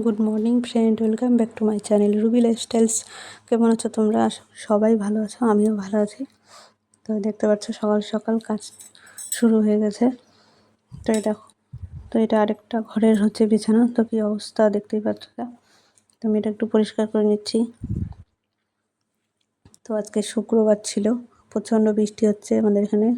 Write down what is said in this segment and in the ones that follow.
Good morning friend, welcome back to my channel Ruby lifestyles. কেমন আছো তোমরা? সবাই ভালো আছো, আমিও ভালো আছি। তো দেখতে পাচ্ছ সকাল সকাল কাজ শুরু হয়ে গেছে। তো এটা আরেকটা ঘরের হচ্ছে বিছানা। তো কী অবস্থা দেখতেই পাচ্ছ। তো আমি এটা একটু পরিষ্কার করে নিচ্ছি। তো আজকে শুক্রবার ছিল, প্রচণ্ড বৃষ্টি হচ্ছে আমাদের এখানে।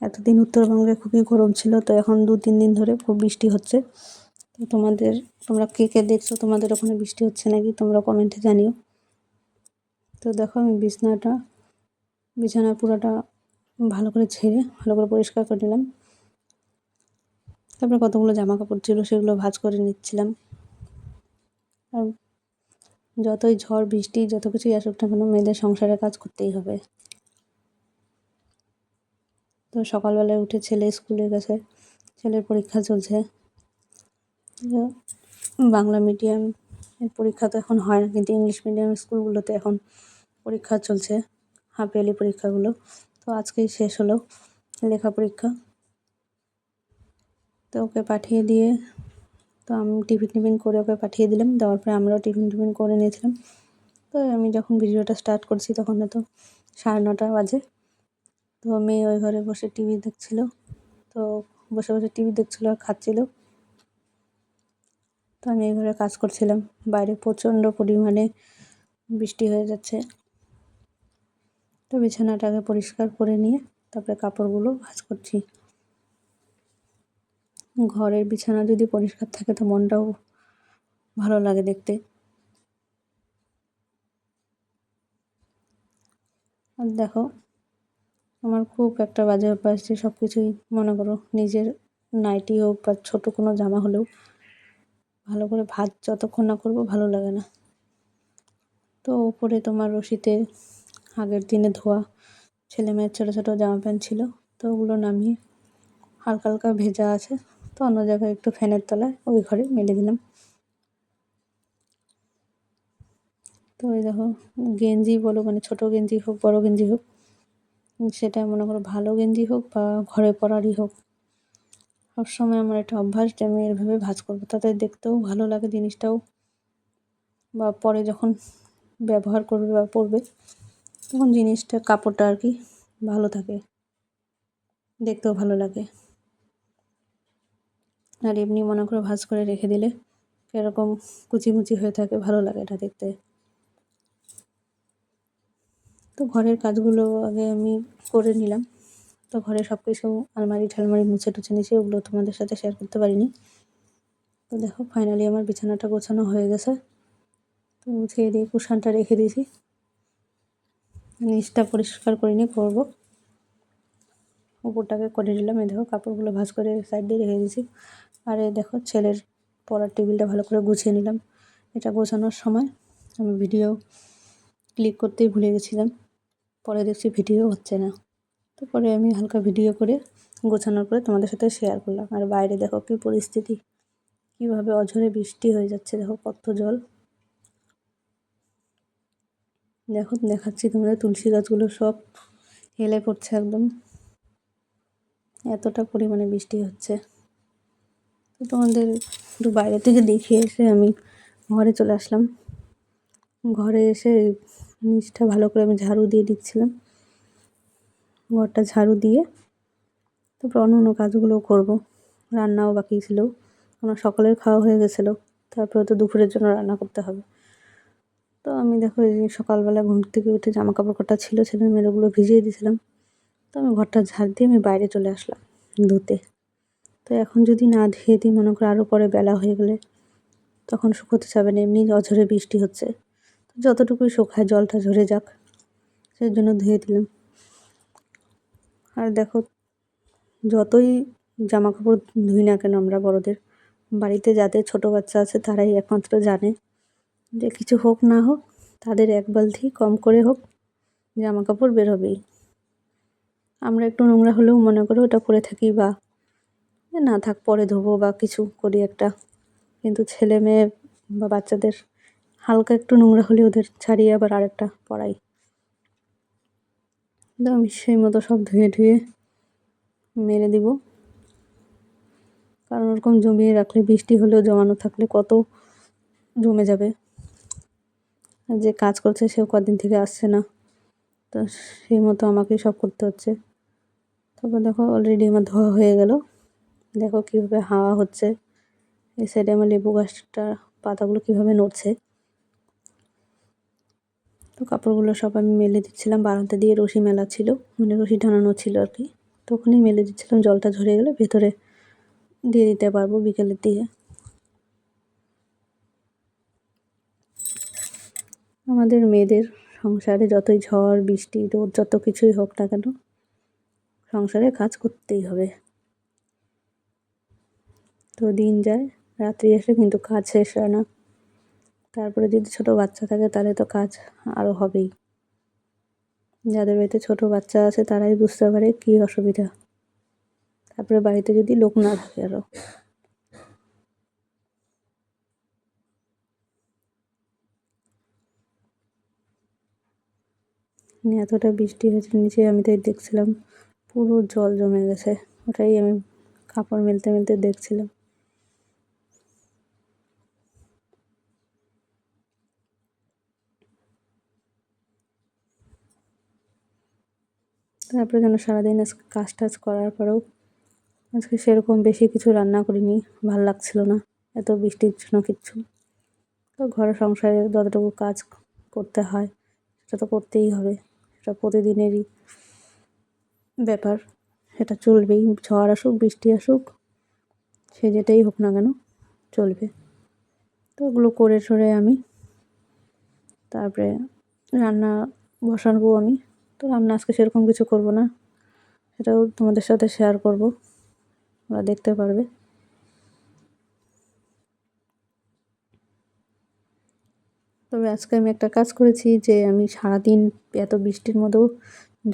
এতদিন উত্তরবঙ্গে খুবই গরম ছিল, তো এখন 2-3 দিন ধরে খুব বৃষ্টি হচ্ছে। তো তোমরা কে কে দেখছো, তোমাদের ওখানে বৃষ্টি হচ্ছে নাকি তোমরা কমেন্টে জানিও। তো দেখো আমি বিছানা পুরোটা ভালো করে ঝেড়ে ভালো করে পরিষ্কার করে নিলাম। তারপরে কতগুলো জামা কাপড় ছিল সেগুলো ভাঁজ করে নিচ্ছিলাম। আর যতই ঝড় বৃষ্টি যত কিছুই আসুক না কেন, মেয়েদের সংসারে কাজ করতেই হবে। তো সকালবেলায় উঠে ছেলে স্কুলে গেছে, ছেলের পরীক্ষা চলছে। বাংলা মিডিয়ামের পরীক্ষা তো এখন হয় না, কিন্তু ইংলিশ মিডিয়াম স্কুলগুলোতে এখন পরীক্ষা চলছে, হাফ ইয়ারলি পরীক্ষাগুলো। তো আজকেই শেষ হলো লেখা পরীক্ষা। তো ওকে পাঠিয়ে দিয়ে, তো আমি টিফিন করে ওকে পাঠিয়ে দিলাম। দেওয়ার পরে আমরাও টিফিন করে নিয়েছিলাম। তো আমি যখন ভিডিওটা স্টার্ট করছি তখন তো 9:30 বাজে। তো মেয়ে ওই ঘরে বসে টিভি দেখছিল। তো বসে বসে টিভি দেখছিল আর খাচ্ছিল। তো আমি এই ঘরে কাজ করছিলাম। বাইরে প্রচণ্ড পরিমাণে বৃষ্টি হয়ে যাচ্ছে। তো বিছানাটাকে পরিষ্কার করে নিয়ে তারপরে কাপড়গুলো ভাঁজ করছি। ঘরের বিছানা যদি পরিষ্কার থাকে তো মনটাও ভালো লাগে দেখতে। আর দেখো, আমার খুব একটা বাজে অভ্যাস যে সব কিছুই মনে করো নিজের নাইটি হোক বা ছোটো কোনো জামা হলেও ভালো করে ভাঁজ যতক্ষণ না করবো ভালো লাগে না। তো ওপরে তোমার রশিতে আগের দিনে ধোয়া ছেলে মেয়ের ছোটো ছোটো জামা প্যান্ট ছিল, তো ওগুলো নামিয়ে হালকা হালকা ভেজা আছে। তো অন্য জায়গায় একটু ফ্যানের তলায় ওই ঘরে মেলে দিলাম। তো ওই দেখো, গেঞ্জি বলো, মানে ছোটো গেঞ্জি হোক বড় গেঞ্জি হোক, সেটা মনে করো ভালো গেঞ্জি হোক বা ঘরে পরারই হোক, সবসময় আমার একটা অভ্যাস যে আমি এভাবে ভাঁজ করবো, তাতে দেখতেও ভালো লাগে জিনিসটাও, বা পরে যখন ব্যবহার করবে বা পরবে তখন জিনিসটা কাপড়টা আর কি ভালো থাকে, দেখতেও ভালো লাগে। আর এমনি মনে করে ভাঁজ করে রেখে দিলে এরকম কুচি মুচি হয়ে থাকে, ভালো লাগে এটা দেখতে। তো ঘরের কাজগুলো আগে আমি করে নিলাম। তো ঘরে সব কিছু আলমারি ঠালমারি মুছে টুছে নিয়েছি, ওগুলো তোমাদের সাথে শেয়ার করতে পারিনি। তো দেখো ফাইনালি আমার বিছানাটা গোছানো হয়ে গেছে। তো মুছিয়ে দিয়ে কুশানটা রেখে দিয়েছি, নিচটা পরিষ্কার করে নিয়ে করবো। উপরটাকে করে নিলাম। এই দেখো কাপড়গুলো ভাঁজ করে সাইড দিয়ে রেখে দিয়েছি। আর এই দেখো ছেলের পড়ার টেবিলটা ভালো করে গুছিয়ে নিলাম। এটা গোছানোর সময় আমি ভিডিও ক্লিক করতেই ভুলে গেছিলাম, পরে দেখছি ভিডিও হচ্ছে না। তো পরে আমি হালকা ভিডিও করে গোছানোর পরে তোমাদের সাথে শেয়ার করলাম। আর বাইরে দেখো কী পরিস্থিতি, কীভাবে অঝরে বৃষ্টি হয়ে যাচ্ছে, দেখো কত জল। দেখো দেখাচ্ছি তোমাদের, তুলসী গাছগুলো সব হেলে পড়ছে একদম, এতটা পরিমাণে বৃষ্টি হচ্ছে। তো তোমাদের একটু বাইরে থেকে দেখিয়ে এসে আমি ঘরে চলে আসলাম। ঘরে এসে নিচটা ভালো করে আমি ঝাড়ু দিয়ে দিচ্ছিলাম, ঘরটা ঝাড়ু দিয়ে তারপর অন্য কাজগুলোও করবো। রান্নাও বাকি ছিল, আমার সকালের খাওয়া হয়ে গেছিলো, তারপরে তো দুপুরের জন্য রান্না করতে হবে। তো আমি দেখো এই যে সকালবেলা ঘুম থেকে উঠে জামা কাপড় কটা ছিল ছেলে মেয়ের, ওগুলো ভিজিয়ে দিয়েছিলাম। তো আমি ঘরটা ঝাড় দিয়ে আমি বাইরে চলে আসলাম ধুতে। তো এখন যদি না ধুয়ে দিই, মনে করো আরও পরে বেলা হয়ে গেলে তখন শুকোতে যাবে না, এমনি অঝরে বৃষ্টি হচ্ছে। তো যতটুকুই শুকায় জলটা ঝরে যাক, সেই জন্য ধুয়ে দিলাম। আর দেখো, যতই জামা কাপড় ধুই না কেন আমরা বড়দের, বাড়িতে যাদের ছোটো বাচ্চা আছে তারাই একমাত্র জানে যে কিছু হোক না হোক তাদের এক বালতি কম করে হোক জামা কাপড় বের হবেই। আমরা একটু নোংরা হলেও মনে করো ওটা পরে থাকি, বা না থাক পরে ধোবো বা কিছু করি একটা, কিন্তু ছেলে মেয়ে বা বাচ্চাদের হালকা একটু নোংরা হলে ওদের ছাড়িয়ে আবার আরেকটা পরাই। আমি সেই মতো সব ধুয়ে মেরে দিব। কারণ ওরকম জমিয়ে রাখলে বৃষ্টি হলেও জমানো থাকলে কত জমে যাবে। আর যে কাজ করছে সেও কদিন থেকে আসছে না, তো সেই মতো আমাকেই সব করতে হচ্ছে। তারপর দেখো অলরেডি আমার ধোয়া হয়ে গেল। দেখো কীভাবে হাওয়া হচ্ছে, এই সাইডে আমার লেবু গাছটা পাতাগুলো কীভাবে নড়ছে। তো কাপড়গুলো সব আমি মেলে দিচ্ছিলাম, বারান্দা দিয়ে রশি মেলা ছিল, মানে রশি টানানো ছিল আর কি, তো ওখানেই মেলে দিচ্ছিলাম। জলটা ঝরে গেলে ভেতরে দিয়ে দিতে পারবো বিকেলের দিকে। আমাদের মেয়েদের সংসারে যতই ঝড় বৃষ্টি রোদ যত কিছুই হোক না কেন, সংসারে কাজ করতেই হবে। তো দিন যায়, রাত্রি আসে, কিন্তু কাজ শেষ হয় না। তারপরে যদি ছোট বাচ্চা থাকে তাহলে তো কাজ আরও হবেই। যাদের বাড়িতে ছোট বাচ্চা আছে তারাই বুঝতে পারে কী অসুবিধা। তারপরে বাড়িতে যদি লোক না থাকে আরও। এতটা বৃষ্টি হয়েছে নিচে, আমি তাই দেখছিলাম পুরো জল জমে গেছে, ওটাই আমি কাপড় মেলতে মেলতে দেখছিলাম। তারপরে যেন সারাদিন আজকে কাজ টাজ করার পরেও আজকে সেরকম বেশি কিছু রান্না করিনি, ভাল লাগছিল না এত বৃষ্টির জন্য কিচ্ছু। তো ঘরের সংসারে যতটুকু কাজ করতে হয় সেটা তো করতেই হবে, সেটা প্রতিদিনেরই ব্যাপার, সেটা চলবেই। ঝড় আসুক বৃষ্টি আসুক সে যেটাই হোক না কেন চলবে। তো ওগুলো করে ঠরে আমি তারপরে রান্না বসাবো আমি। তো রান্না আজকে সেরকম কিছু করব না, সেটাও তোমাদের সাথে শেয়ার করব, ওরা দেখতে পারবে। তবে আজকে আমি একটা কাজ করেছি যে আমি সারাদিন এত বৃষ্টির মধ্যেও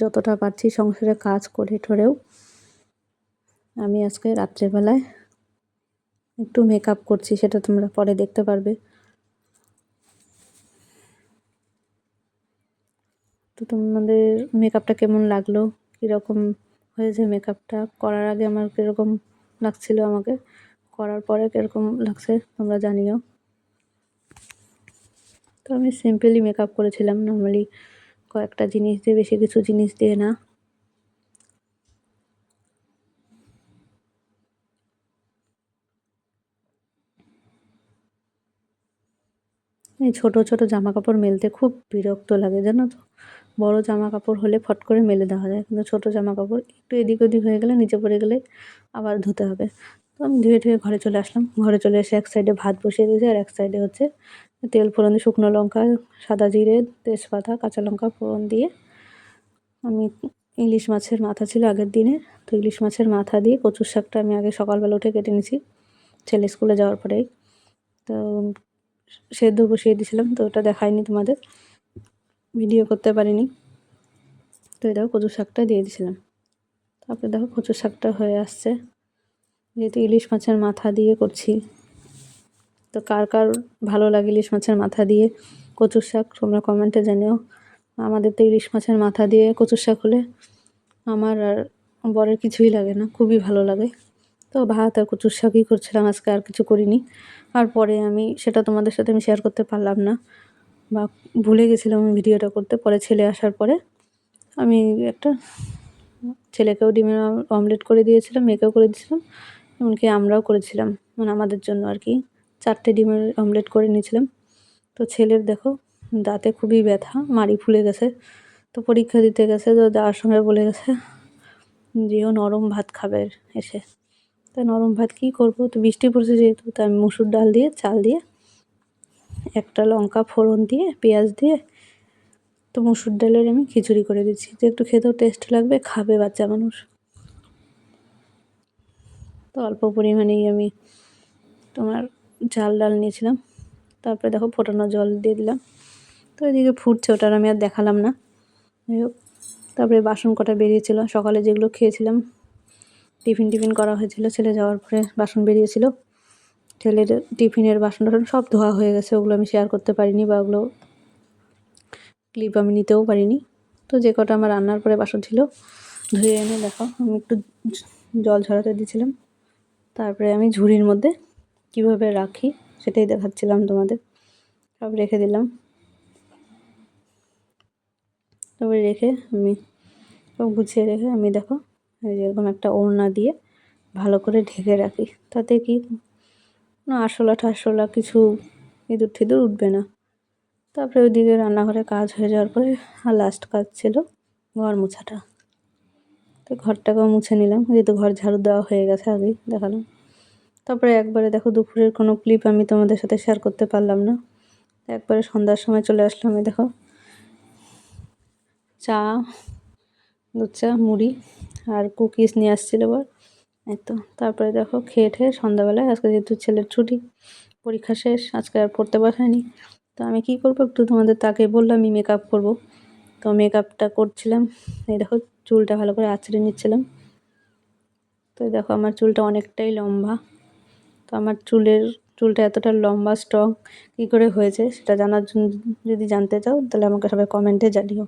যতটা পারছি সংসারে কাজ করে ঠরেও আমি আজকে রাত্রেবেলায় একটু মেকআপ করছি, সেটা তোমরা পরে দেখতে পারবে। তো তোমাদের মেকআপটা কেমন লাগলো, কীরকম হয়েছে মেকআপটা, করার আগে আমার কীরকম লাগছিল, আমাকে করার পরে কীরকম লাগছে তোমরা জানিও। তো আমি সিম্পলি মেকআপ করেছিলাম, নর্মালি কয়েকটা জিনিস দিয়ে, বেশি কিছু জিনিস দিয়ে না। এই ছোটো ছোটো জামা কাপড় মেলতে খুব বিরক্ত লাগে জানো তো। বড় জামা কাপড় হলে ফট করে মেলে দেওয়া যায়, কিন্তু ছোটো জামা কাপড় একটু এদিক ওদিক হয়ে গেলে নিচে পড়ে গেলে আবার ধুতে হবে। তো আমি ধুয়ে ধুয়ে ঘরে চলে আসলাম। ঘরে চলে এসে এক সাইডে ভাত বসিয়ে দিয়েছি, আর এক সাইডে হচ্ছে তেল ফোড়ন দিয়ে শুকনো লঙ্কা, সাদা জিরে, তেজপাতা, কাঁচা লঙ্কা ফোড়ন দিয়ে আমি ইলিশ মাছের মাথা ছিল আগের দিনের, তো ইলিশ মাছের মাথা দিয়ে কচুর শাকটা আমি আগে সকালবেলা উঠে কেটে নিয়েছি ছেলে স্কুলে যাওয়ার পরেই। তো সেদ্ধ বসিয়ে দিয়েছিলাম, তো ওটা দেখাইনি তোমাদের, ভিডিও করতে পারিনি। তো এই দেখো কচুর শাকটা দিয়ে দিয়েছিলাম। তারপরে দেখো কচুর শাকটা হয়ে আসছে, যেহেতু ইলিশ মাছের মাথা দিয়ে করছি। তো কার কার ভালো লাগে ইলিশ মাছের মাথা দিয়ে কচুর শাক তোমরা কমেন্টে জানিও। আমাদের তো ইলিশ মাছের মাথা দিয়ে কচুর শাক হলে আমার আর বরের কিছুই লাগে না, খুবই ভালো লাগে। তো ভাত আর কচুর শাকই করছিলাম আজকে, আর কিছু করিনি। আর পরে আমি সেটা তোমাদের সাথে আমি শেয়ার করতে পারলাম না, বা ভুলে গেছিলাম ভিডিওটা করতে। পরে ছেলে আসার পরে আমি একটা ছেলেকেও ডিমের অমলেট করে দিয়েছিলাম, মেয়েকেও করে দিয়েছিলাম, এমনকি আমরাও করেছিলাম, মানে আমাদের জন্য আর কি 4টে ডিমের অমলেট করে নিয়েছিলাম। তো ছেলের দেখো দাঁতে খুবই ব্যথা, মাড়ি ফুলে গেছে। তো পরীক্ষা দিতে গেছে, তো যাওয়ার সময় বলে গেছে যে ও নরম ভাত খাবে এসে। তো নরম ভাত কী করবো, তো বৃষ্টি পড়ছে যেহেতু, তো আমি মুসুর ডাল দিয়ে চাল দিয়ে একটা লঙ্কা ফোড়ন দিয়ে পেঁয়াজ দিয়ে তো মুসুর ডালের আমি খিচুড়ি করে দিচ্ছি, যে একটু খেতেও টেস্ট লাগবে, খাবে বাচ্চা মানুষ। তো অল্প পরিমাণেই আমি তোমার চাল ডাল নিয়েছিলাম। তারপরে দেখো ফোটানো জল দিয়ে দিলাম। তো এদিকে ফুটছে, ওটার আমি আর দেখালাম না। যাই হোক, তারপরে বাসন কটা বেরিয়েছিল সকালে যেগুলো খেয়েছিলাম, টিফিন করা হয়েছিল, ছেলে যাওয়ার পরে বাসন বেরিয়েছিল। ছেলের টিফিনের বাসন টাসন সব ধোয়া হয়ে গেছে, ওগুলো আমি শেয়ার করতে পারিনি, বা ওগুলো ক্লিপ আমি নিতেও পারিনি। তো যে কটা আমার রান্নার পরে বাসন ছিল ধুয়ে এনে দেখো আমি একটু জল ঝরাতে দিয়েছিলাম। তারপরে আমি ঝুড়ির মধ্যে কীভাবে রাখি সেটাই দেখাচ্ছিলাম তোমাদের। সব রেখে দিলাম। তারপরে রেখে আমি সব গুছিয়ে রেখে আমি দেখো এরকম একটা ওড়না দিয়ে ভালো করে ঢেকে রাখি, তাতে কি কোনো আরশোলা ঠারশোলা কিছু ইঁদুর ঠিদুর উঠবে না। তারপরে ওইদিকে রান্নাঘরে কাজ হয়ে যাওয়ার পরে আর লাস্ট কাজ ছিল ঘর মোছাটা। তো ঘরটাকেও মুছে নিলাম, যেহেতু ঘর ঝাড়ু দেওয়া হয়ে গেছে আগেই দেখালাম। তারপরে একবারে দেখো দুপুরের কোনো ক্লিপ আমি তোমাদের সাথে শেয়ার করতে পারলাম না। একবারে সন্ধ্যার সময় চলে আসলাম। আমি দেখো চা, দুধ চা, মুড়ি আর কুকিজ নিয়ে আসছিলো এবার, এই তো। তারপরে দেখো খেয়ে ঠেয়ে সন্ধ্যাবেলায়, আজকে যেহেতু ছেলের ছুটি, পরীক্ষা শেষ, আজকে আর পড়তে বসায়নি। তো আমি কী করবো, একটু তোমাদের তাকে বললামই মেকআপ করব। তো মেকআপটা করছিলাম। এই দেখো চুলটা ভালো করে আঁচড়ে নিচ্ছিলাম। তো দেখো আমার চুলটা অনেকটাই লম্বা। তো আমার চুলটা এতটা লম্বা স্ট্রং কী করে হয়েছে সেটা জানার জন্য, যদি জানতে চাও তাহলে আমাকে সবাই কমেন্টে জানিও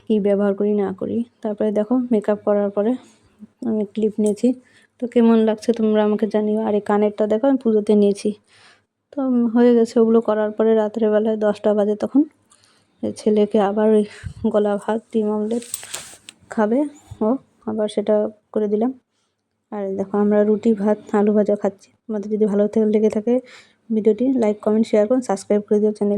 কী ব্যবহার করি না করি। তারপরে দেখো মেকআপ করার পরে আমি ক্লিপ নিয়েছি। তো কেমন লাগছে তোমরা আমাকে জানিও। আর এই কানেরটা দেখো আমি পুজোতে নিয়েছি। তো হয়ে গেছে ওগুলো করার পরে রাত্রেবেলায় 10টা বাজে, তখন ছেলেকে আবার ওই গলা ভাত ডিম অমলেট খাবে ও, আবার সেটা করে দিলাম। আর দেখো আমরা রুটি ভাত আলু ভাজা খাচ্ছি। তোমাদের যদি ভালো লেগে থাকে ভিডিওটি লাইক কমেন্ট শেয়ার করুন, সাবস্ক্রাইব করে দিও চ্যানেল।